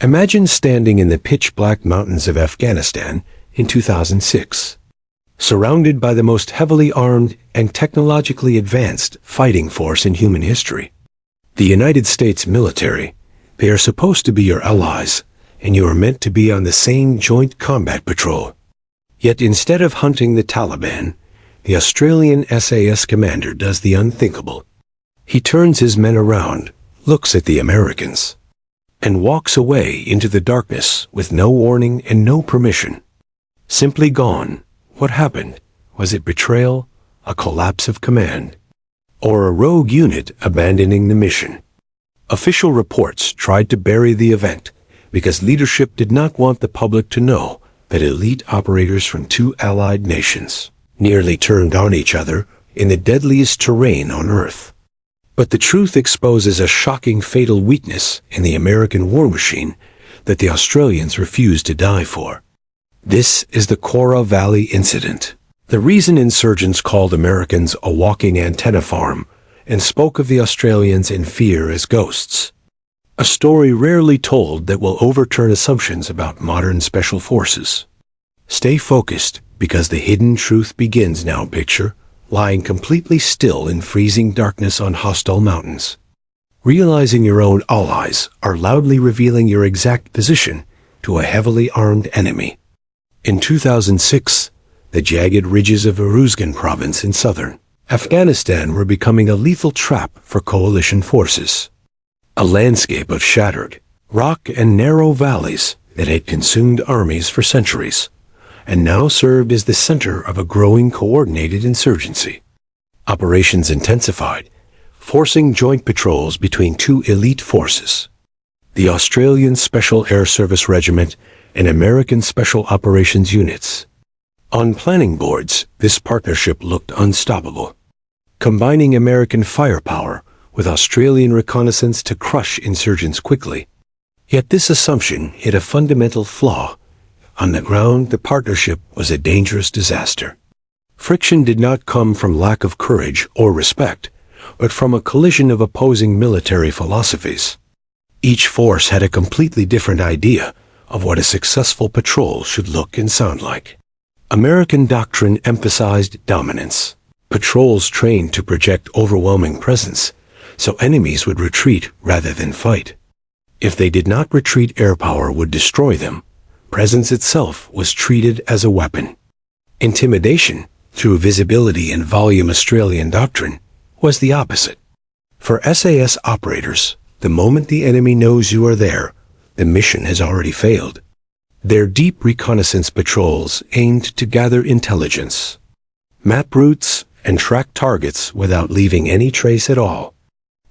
Imagine standing in the pitch-black mountains of Afghanistan in 2006, surrounded by the most heavily armed and technologically advanced fighting force in human history. The United States military. They are supposed to be your allies, and you are meant to be on the same joint combat patrol. Yet instead of hunting the Taliban, the Australian SAS commander does the unthinkable. He turns his men around, looks at the Americans, and walks away into the darkness with no warning and no permission. Simply gone. What happened? Was it betrayal, a collapse of command, or a rogue unit abandoning the mission? Official reports tried to bury the event because leadership did not want the public to know that elite operators from two allied nations nearly turned on each other in the deadliest terrain on Earth. But the truth exposes a shocking fatal weakness in the American war machine that the Australians refused to die for. This is the Kora Valley incident. The reason insurgents called Americans a walking antenna farm and spoke of the Australians in fear as ghosts. A story rarely told that will overturn assumptions about modern special forces. Stay focused, because the hidden truth begins now. Picture lying completely still in freezing darkness on hostile mountains. Realizing your own allies are loudly revealing your exact position to a heavily armed enemy. In 2006, the jagged ridges of Uruzgan province in southern Afghanistan were becoming a lethal trap for coalition forces. A landscape of shattered rock and narrow valleys that had consumed armies for centuries, and now served as the center of a growing coordinated insurgency. Operations intensified, forcing joint patrols between two elite forces, the Australian Special Air Service Regiment and American Special Operations units. On planning boards, this partnership looked unstoppable, combining American firepower with Australian reconnaissance to crush insurgents quickly. Yet this assumption hid a fundamental flaw. On the ground, the partnership was a dangerous disaster. Friction did not come from lack of courage or respect, but from a collision of opposing military philosophies. Each force had a completely different idea of what a successful patrol should look and sound like. American doctrine emphasized dominance. Patrols trained to project overwhelming presence, so enemies would retreat rather than fight. If they did not retreat, air power would destroy them. Presence itself was treated as a weapon. Intimidation, through visibility and volume. Australian doctrine was the opposite. For SAS operators, the moment the enemy knows you are there, the mission has already failed. Their deep reconnaissance patrols aimed to gather intelligence, map routes, and track targets without leaving any trace at all.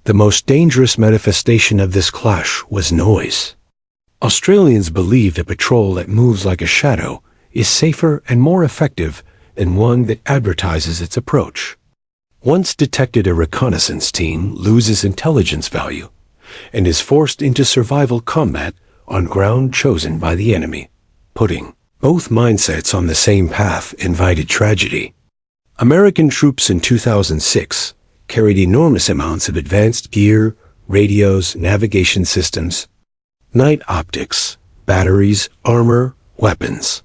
The most dangerous manifestation of this clash was noise. Australians believed a patrol that moves like a shadow is safer and more effective than one that advertises its approach. Once detected, a reconnaissance team loses intelligence value and is forced into survival combat on ground chosen by the enemy. Putting both mindsets on the same path invited tragedy. American troops in 2006 carried enormous amounts of advanced gear, radios, navigation systems, night optics, batteries, armor, weapons.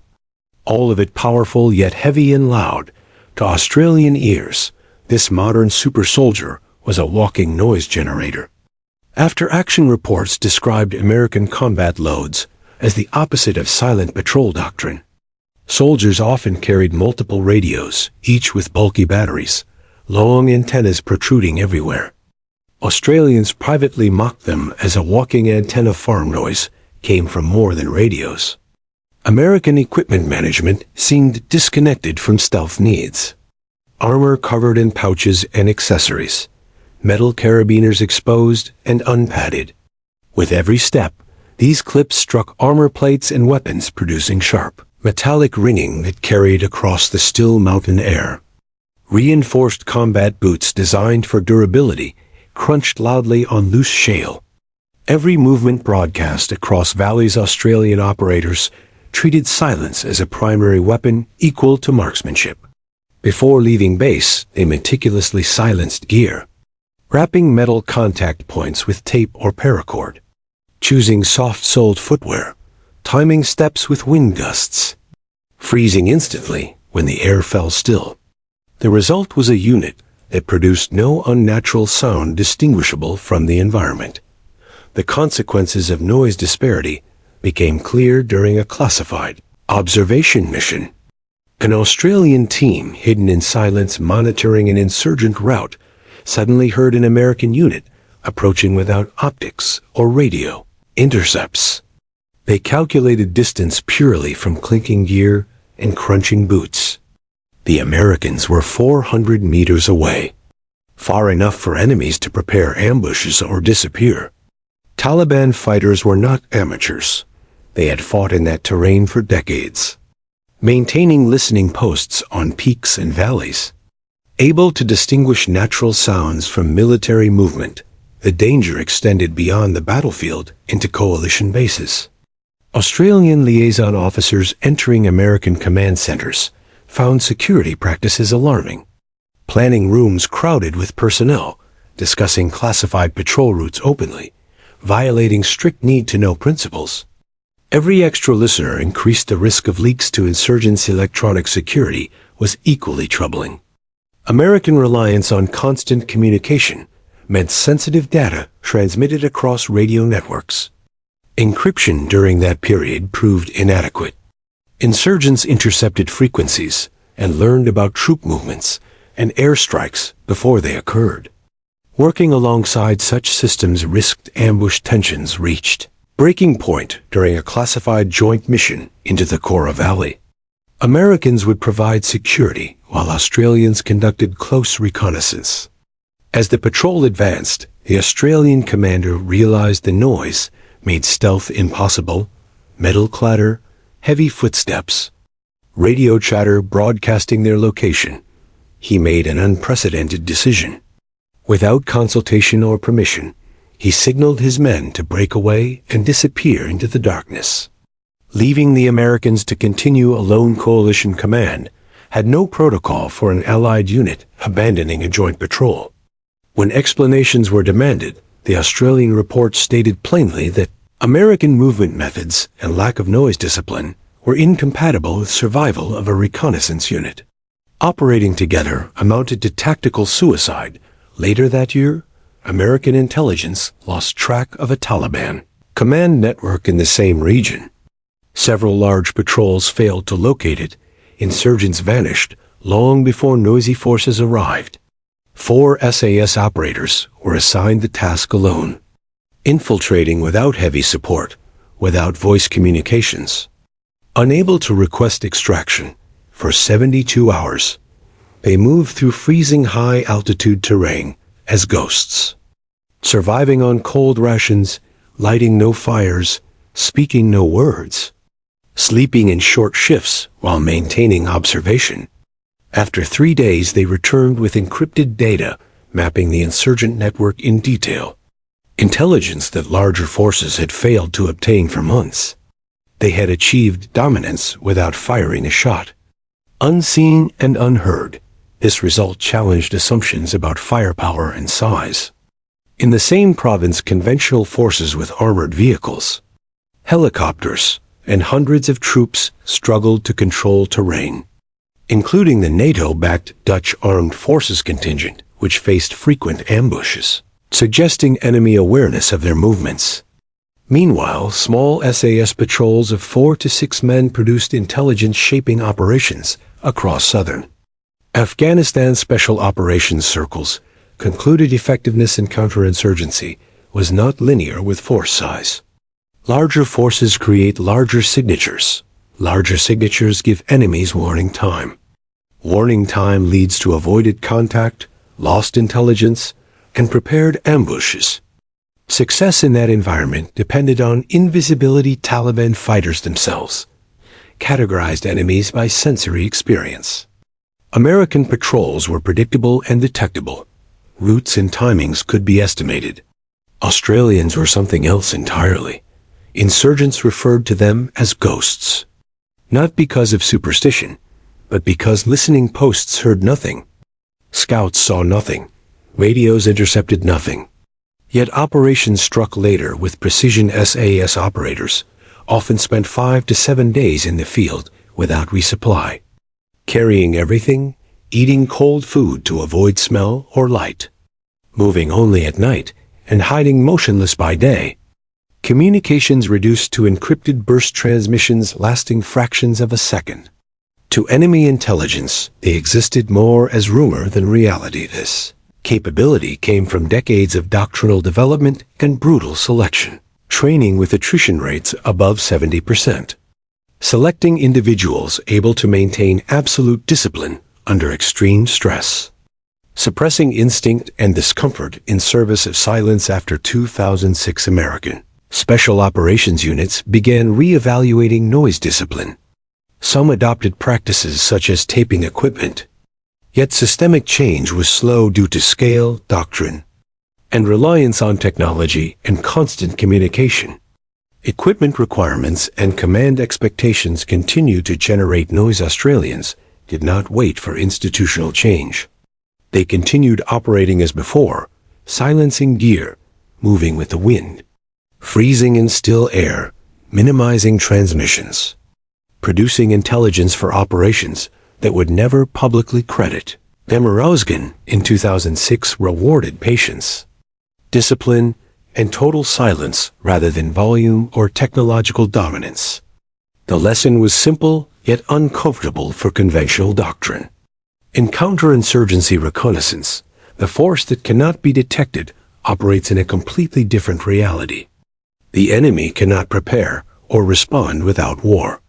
All of it powerful yet heavy and loud. To Australian ears, this modern super soldier was a walking noise generator. After-action reports described American combat loads as the opposite of silent patrol doctrine. Soldiers often carried multiple radios, each with bulky batteries, long antennas protruding everywhere. Australians privately mocked them as a walking antenna farm. Noise came from more than radios. American equipment management seemed disconnected from stealth needs. Armor covered in pouches and accessories, metal carabiners exposed and unpadded. With every step, these clips struck armor plates and weapons, producing sharp, metallic ringing that carried across the still mountain air. Reinforced combat boots designed for durability crunched loudly on loose shale. Every movement broadcast across valleys. Australian operators treated silence as a primary weapon equal to marksmanship. Before leaving base, they meticulously silenced gear, wrapping metal contact points with tape or paracord, choosing soft-soled footwear, timing steps with wind gusts, freezing instantly when the air fell still. The result was a unit that produced no unnatural sound distinguishable from the environment. The consequences of noise disparity became clear during a classified observation mission. An Australian team hidden in silence monitoring an insurgent route suddenly heard an American unit approaching without optics or radio intercepts. They calculated distance purely from clinking gear and crunching boots. The Americans were 400 meters away, far enough for enemies to prepare ambushes or disappear. Taliban fighters were not amateurs. They had fought in that terrain for decades, maintaining listening posts on peaks and valleys. Able to distinguish natural sounds from military movement, the danger extended beyond the battlefield into coalition bases. Australian liaison officers entering American command centers found security practices alarming. Planning rooms crowded with personnel, discussing classified patrol routes openly, violating strict need-to-know principles. Every extra listener increased the risk of leaks to insurgents' electronic security was equally troubling. American reliance on constant communication meant sensitive data transmitted across radio networks. Encryption during that period proved inadequate. Insurgents intercepted frequencies and learned about troop movements and airstrikes before they occurred. Working alongside such systems risked ambush tensions reached breaking point during a classified joint mission into the Kora Valley. Americans would provide security while Australians conducted close reconnaissance. As the patrol advanced, the Australian commander realized the noise made stealth impossible. Metal clatter, heavy footsteps, radio chatter broadcasting their location. He made an unprecedented decision. Without consultation or permission, he signaled his men to break away and disappear into the darkness. Leaving the Americans to continue a lone coalition command had no protocol for an Allied unit abandoning a joint patrol. When explanations were demanded, the Australian report stated plainly that American movement methods and lack of noise discipline were incompatible with survival of a reconnaissance unit. Operating together amounted to tactical suicide. Later that year, American intelligence lost track of a Taliban command network in the same region. Several large patrols failed to locate it. Insurgents vanished long before noisy forces arrived. 4 SAS operators were assigned the task alone, infiltrating without heavy support, without voice communications. Unable to request extraction for 72 hours, they moved through freezing high-altitude terrain as ghosts, surviving on cold rations, lighting no fires, speaking no words, sleeping in short shifts while maintaining observation. After 3 days, they returned with encrypted data mapping the insurgent network in detail, intelligence that larger forces had failed to obtain for months. They had achieved dominance without firing a shot. Unseen and unheard, this result challenged assumptions about firepower and size. In the same province, conventional forces with armored vehicles, helicopters, and hundreds of troops struggled to control terrain, including the NATO-backed Dutch Armed Forces contingent, which faced frequent ambushes, suggesting enemy awareness of their movements. Meanwhile, small SAS patrols of 4 to 6 men produced intelligence-shaping operations across southern Afghanistan. Special operations circles concluded effectiveness in counterinsurgency was not linear with force size. Larger forces create larger signatures. Larger signatures give enemies warning time. Warning time leads to avoided contact, lost intelligence, and prepared ambushes. Success in that environment depended on invisibility. Taliban fighters themselves categorized enemies by sensory experience. American patrols were predictable and detectable. Routes and timings could be estimated. Australians were something else entirely. Insurgents referred to them as ghosts, not because of superstition, but because listening posts heard nothing. Scouts saw nothing. Radios intercepted nothing. Yet operations struck later with precision SAS operators often spent 5 to 7 days in the field without resupply, carrying everything, eating cold food to avoid smell or light, moving only at night, and hiding motionless by day. Communications reduced to encrypted burst transmissions lasting fractions of a second. To enemy intelligence, they existed more as rumor than reality. This capability came from decades of doctrinal development and brutal selection, training with attrition rates above 70%, selecting individuals able to maintain absolute discipline under extreme stress, suppressing instinct and discomfort in service of silence. After 2006, American Special Operations units began re-evaluating noise discipline. Some adopted practices such as taping equipment. Yet systemic change was slow due to scale, doctrine, and reliance on technology and constant communication. Equipment requirements and command expectations continued to generate noise. Australians did not wait for institutional change. They continued operating as before, silencing gear, moving with the wind, freezing in still air, minimizing transmissions, producing intelligence for operations that would never publicly credit. Demorozgan in 2006 rewarded patience, discipline, and total silence rather than volume or technological dominance. The lesson was simple yet uncomfortable for conventional doctrine. In counterinsurgency reconnaissance, the force that cannot be detected operates in a completely different reality. The enemy cannot prepare or respond without war.